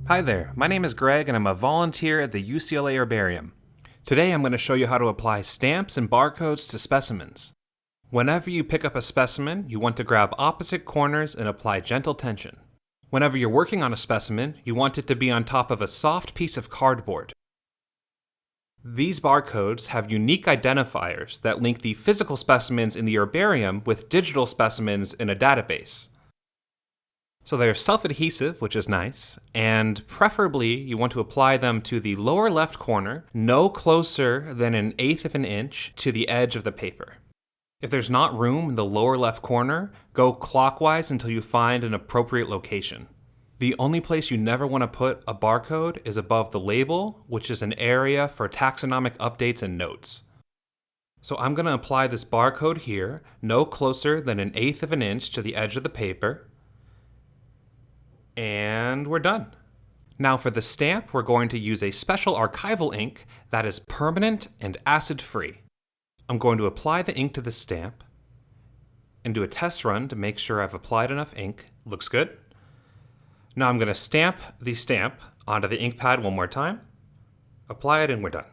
Hi there, my name is Greg and I'm a volunteer at the UCLA Herbarium. Today I'm going to show you how to apply stamps and barcodes to specimens. Whenever you pick up a specimen, you want to grab opposite corners and apply gentle tension. Whenever you're working on a specimen, you want it to be on top of a soft piece of cardboard. These barcodes have unique identifiers that link the physical specimens in the herbarium with digital specimens in a database. So they're self-adhesive, which is nice, and preferably you want to apply them to the lower left corner, no closer than 1/8 of an inch to the edge of the paper. If there's not room in the lower left corner, go clockwise until you find an appropriate location. The only place you never want to put a barcode is above the label, which is an area for taxonomic updates and notes. So I'm going to apply this barcode here, no closer than 1/8 of an inch to the edge of the paper. And we're done. Now for the stamp, we're going to use a special archival ink that is permanent and acid-free. I'm going to apply the ink to the stamp and do a test run to make sure I've applied enough ink. Looks good. Now I'm going to stamp the stamp onto the ink pad one more time, apply it, and we're done.